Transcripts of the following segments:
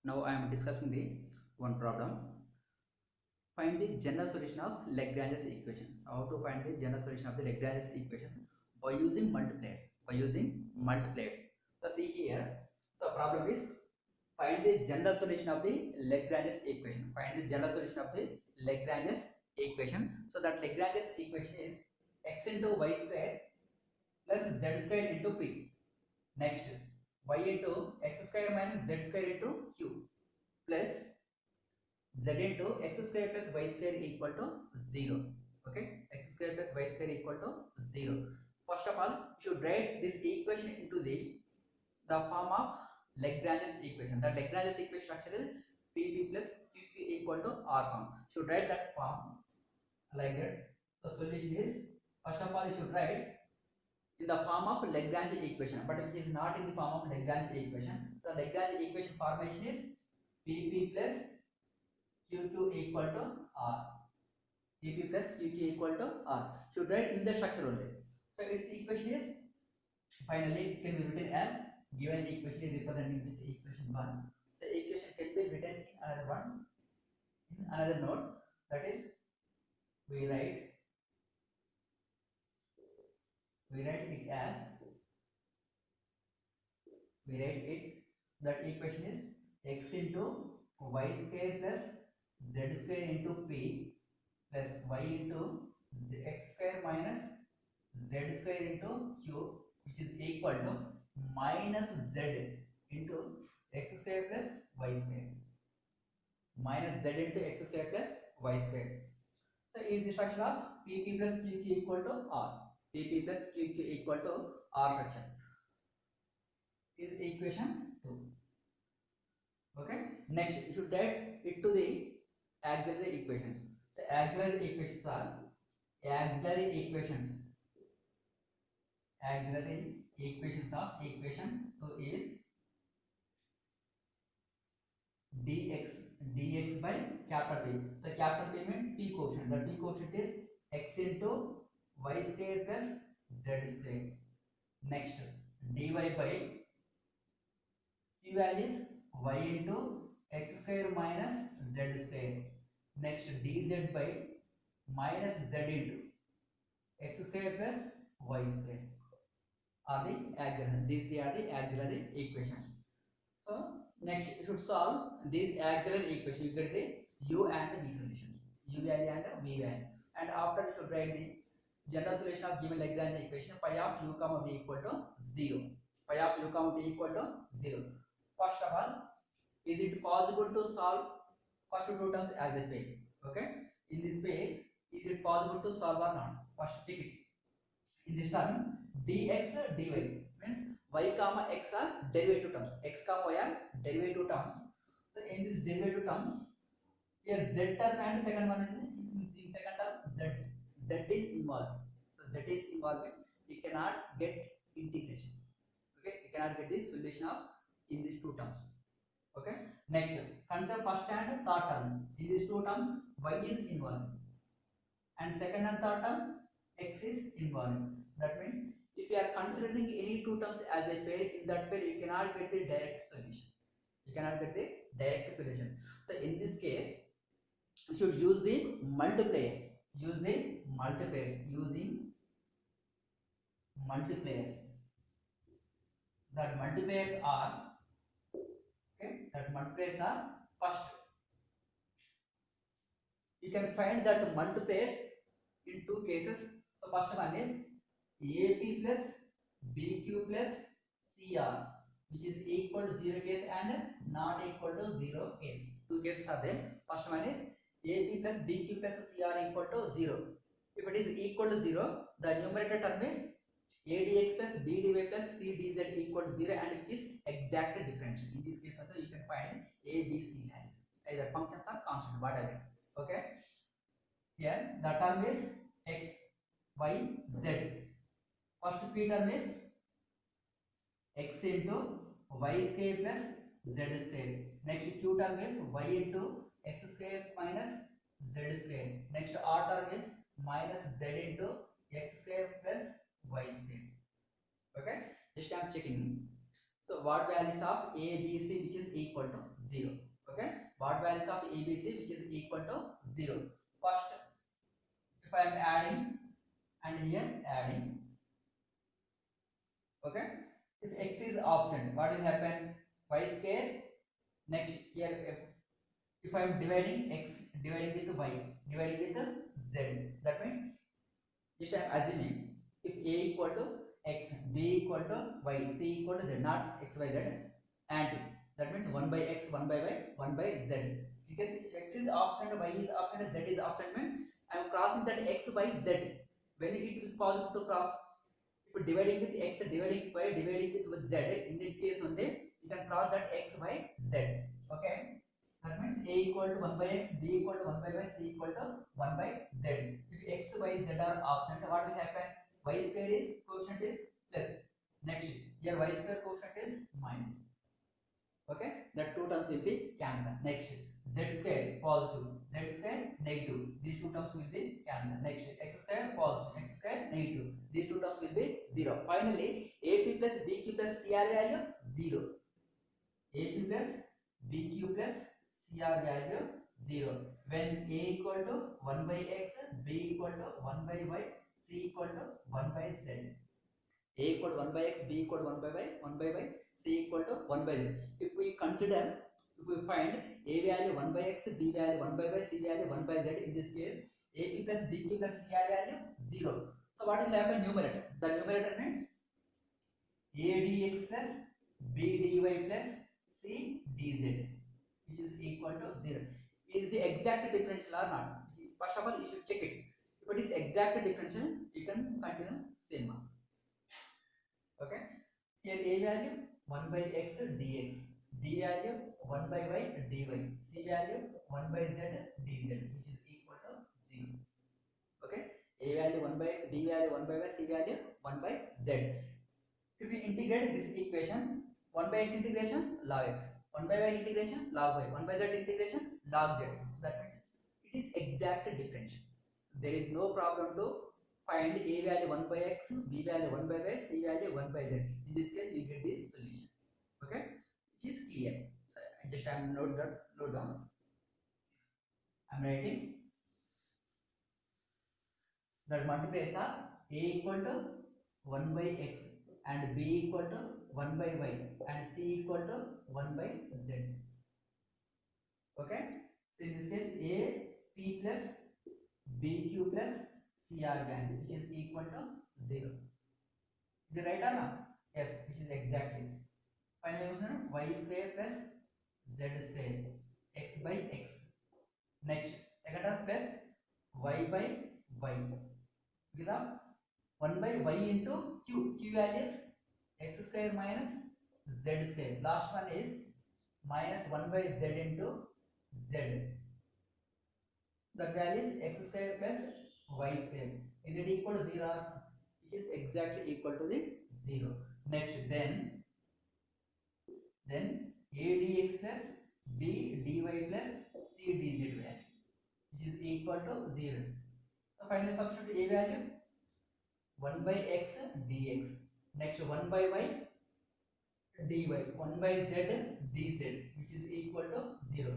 Now I am discussing the one problem. Find the general solution of Lagrange's equations. How to find the general solution of the Lagrange's equations by using multipliers. By using multipliers. So see here. So problem is find the general solution of the Lagrange's equation. Find the general solution of the Lagrange's equation. So that Lagrange's equation is x into y square plus z square into p. Next, y into x square minus z square into q plus z into x square plus y square equal to 0. Okay, x square plus y square equal to 0. First of all, you should write this equation into the form of Lagrange's equation. The Lagrange's equation structure is pp plus qq equal to r form. You should write that form like that. The solution is, first of all, you should write in the form of Lagrange equation, but which is not in the form of Lagrange equation. The Lagrange equation formation is pp plus qq equal to r. pp plus qq equal to r. Should write in the structure only. So its equation is, finally it can be written as, given equation is represented with equation 1. The equation can be written in another one, in another note, that is we write it as, we write it, that equation is x into y square plus z square into p plus y into x square minus z square into q, which is equal to minus z into x square plus y square, minus z into x square plus y square. So is the structure of pp plus qq equal to r. pp plus qq equal to r structure is equation 2. Okay, next you should add it to the auxiliary equations. So auxiliary equations are, auxiliary equations of equation 2 is dx by capital P. So capital P means p coefficient. The p coefficient is x into y square plus z square. Next, dy by p value is y into x square minus z square. Next, dz by minus z into x square plus y square are the auxiliary. These three are the auxiliary equations. So next you should solve these auxiliary equations. You get the u and v solutions, u value and v value, and after you should write the general solution of given Lagrange equation phi of u comma v equal to 0. Phi of u comma v equal to 0. First of all, is it possible to solve first two terms as a pair? Okay, in this pair, is it possible to solve or not? First check it. In this term, dx dy means y comma x are derivative terms, x comma y are derivative terms. So in this derivative terms, here z term and second one is in second term z is involved. So z is involved, we cannot get integration. Okay, we cannot get the solution of in these two terms. Okay, next consider first and third term. In these two terms, y is involved, and second and third term x is involved. That means if you are considering any two terms as a pair, in that pair you cannot get the direct solution. You cannot get the direct solution. So in this case, you should use the multipliers. Use the multipliers. Using multipliers. That multipliers are, okay. That multipliers are, first you can find that multipliers in two cases. So first one is AP plus BQ plus CR, which is equal to 0 case and not equal to 0 case. Two cases are there. First one is AP plus BQ plus CR equal to 0. If it is equal to 0, the numerator term is ADX plus BDY plus CDZ equal to 0, and which is exactly differential. In this case also you can find A, B, C values, either functions or constant, whatever. Okay. Here the term is x, y, z. First p term is x into y square plus z square. Next q term is y into x square minus z square. Next r term is minus z into x square plus y square. Okay, just I am checking. So what values of a, b, c which is equal to 0? Okay, what values of a, b, c which is equal to 0? First, if I am adding and here adding, okay, if x is absent, what will happen? Y square. Next here, if I am dividing x, dividing with y, dividing with z, that means just I am assuming if a equal to x, b equal to y, c equal to z, not x, y, z, and that means 1 by x, 1 by y, 1 by z. Because if x is absent, y is absent, z is absent, means I am crossing that x by z. When it is possible to cross, if dividing with x, dividing with y, dividing with z, in that case only you can cross that x by z. Okay, that means a equal to 1 by x, b equal to 1 by y, c equal to 1 by z. If x, y, z are absent, what will happen? Y square is quotient is plus. Next, here y square quotient is minus. Okay, that two terms will be cancelled. Next, z square positive, z square negative. These two terms will be cancelled. Next, x square positive, x square negative. These two terms will be 0. Finally, ap plus bq plus cr value 0. ap plus bq plus cr value 0. When a equal to 1 by x, b equal to 1 by y, c equal to 1 by z. A equal to 1 by x, b equal to 1 by y, 1 by y, c equal to 1 by z. If we consider, if we find a value 1 by x, b value 1 by y, c value 1 by z, in this case, ap plus bq plus cr value 0. So what will happen? Numerator. The numerator means a dx plus b dy plus c dz, which is equal to 0. Is the exact differential or not? First of all, you should check it. If it is exact differential, you can continue same mark. Okay, here a value 1 by x dx, b value 1 by y dy, c value 1 by z dz, which is equal to 0. Okay, a value 1 by x, b value 1 by y, c value 1 by z. If we integrate this equation, 1 by x integration log x, 1 by y integration log y, 1 by z integration log z. So that means it is exact differential. There is no problem to find a value 1 by x, b value 1 by y, c value 1 by z. In this case, we get this solution. Okay, which is clear. So I just am note down. I'm writing that multipliers are a equal to 1 by x and b equal to 1 by y and c equal to 1 by z. Okay, so in this case, a p plus bq plus cr value, which is equal to 0. Is it right or not? Yes, which is exactly. Finally, y square plus z square, x by x. Next, second term plus y by y. Because 1 by y into q value is x square minus z square. Last one is minus 1 by z into z. The value is x square plus y square. Is it equal to 0? Which is exactly equal to the 0. Next, then a dx plus b dy plus c dz value, which is equal to 0. So finally substitute a value 1 by x dx. Next 1 by y dy, 1 by z dz, which is equal to 0.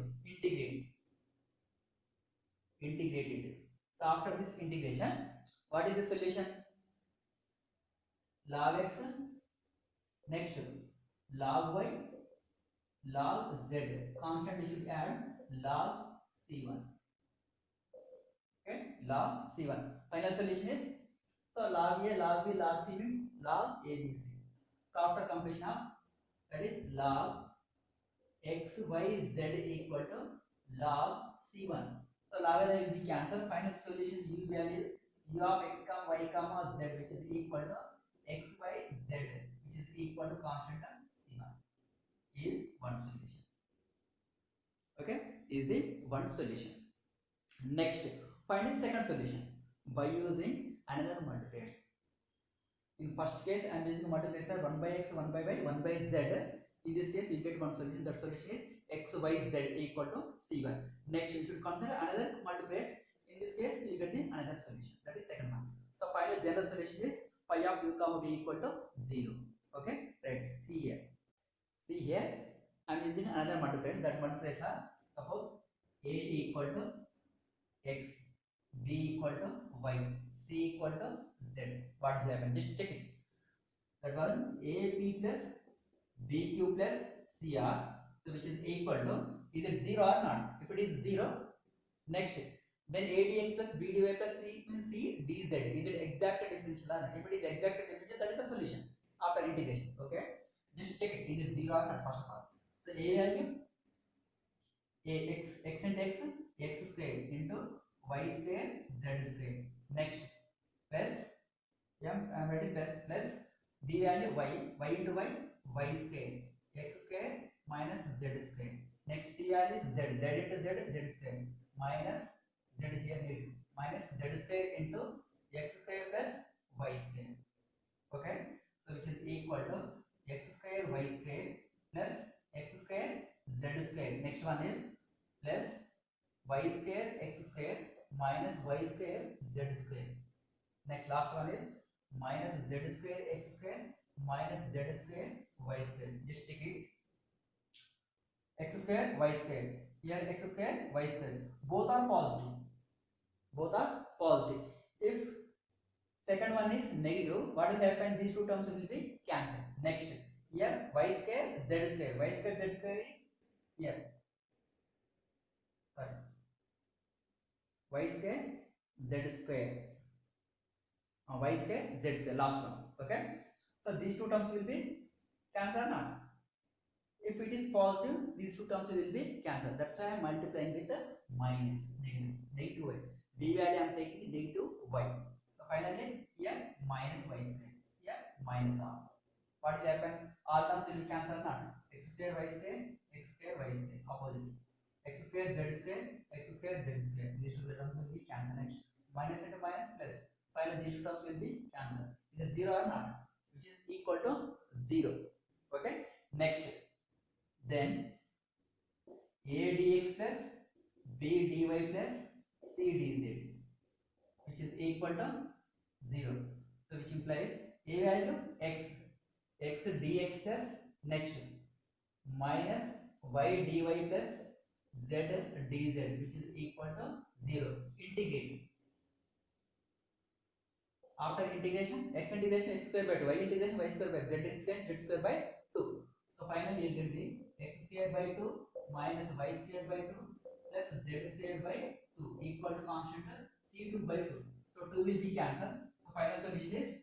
Integrate it. So after this integration, what is the solution? Log x, next log y, log z. Constant you should add log c1. Okay, log c1. Final solution is, so log a, log b, log c means log abc. So after completion of, that is log x, y, z equal to log c1. So log will be cancelled. Final solution u value is u of x comma y comma z, which is equal to x, y, z, which is equal to constant of c1. Is one solution. Okay, is the one solution. Next, find the second solution by using another multipliers. In first case, I am using multipliers are 1 by x, 1 by y, 1 by z. In this case, you get one solution. That solution is x, y, z equal to c1. Next, you should consider another multipliers. In this case, you get the another solution. That is second one. So, final general solution is phi of u comma v equal to 0. Okay, right. See here. See here, I am using another multiplier. That multipliers are, suppose a equal to x, b equal to y, c equal to z. What will happen? Just check it. That was ab plus bq plus cr, so which is equal to, is it 0 or not? If it is 0, next, then adx plus bdy plus c dz, is it exact differential or not? If it is exact differential, that is the solution after integration. Okay, just check it, is it 0 or not first of all. So a value, x into x square into y square z square. Next, plus I am writing plus b value y into y square, x square minus z square. Next, c value is z into z square minus z here negative, minus z square into x square plus y square. Okay, so which is equal to x square y square plus x square z square. Next one is plus y square x square minus y square z square. Next, last one is minus z square x square minus z square y square. Just check it. X square y square, here x square y square, both are positive. Both are positive. If second one is negative, what will happen? These two terms will be cancelled. Next, here y square z square, y square z square is here. Sorry, y square z square, y square z square, last one. Okay, so these two terms will be cancelled or not? If it is positive, these two terms will be cancelled. That's why I am multiplying with the minus, negative y. B value I am taking negative y. So finally here minus y square, here minus r. What will happen? All terms will be cancelled not? X square y square, x square y square, opposite. X square z square, x square z square. These two terms will be cancelled. Next, minus into minus plus. Finally these two terms will be cancelled. Is it 0 or not? Which is equal to 0. Okay. Next, then a dx plus b dy plus c dz, which is equal to 0. So which implies a value x dx plus, next minus y dy plus z dz, which is equal to 0. Integrate. After integration, x integration x square by 2, y integration y square by z integration z square by 2. So finally you get the x square by 2 minus y square by 2 plus z square by 2 equal to constant c2 by 2. So 2 will be cancelled. So final solution is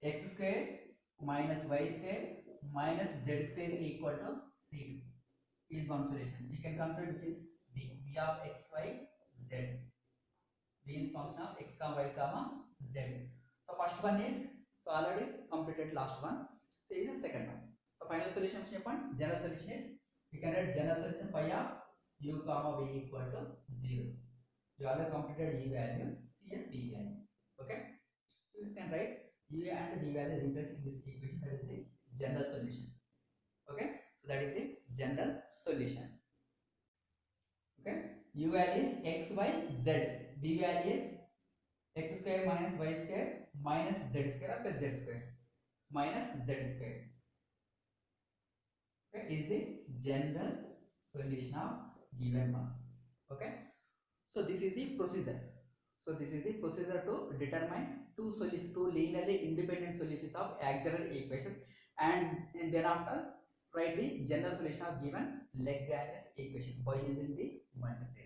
x square minus y square minus z square equal to c2 is one solution. You can consider which is b of x, y, z. B is function of x comma y comma z. So first one is, so already completed last one. So is the second one. So final solution point, general solution is, you can write general solution phi of u comma v equal to 0. You already completed e value, here b value. Okay, so you can write u and d value replacing this equation. That is the general solution. Okay, so that is the general solution. Okay, u value is x, y, z. B value is x square minus y square minus z square or plus z square minus z square. Okay, is the general solution of given one. Okay, so this is the procedure. So this is the procedure to determine two linearly independent solutions of auxiliary equation, and then after write the general solution of given Lagrange's equation by using the multiplier.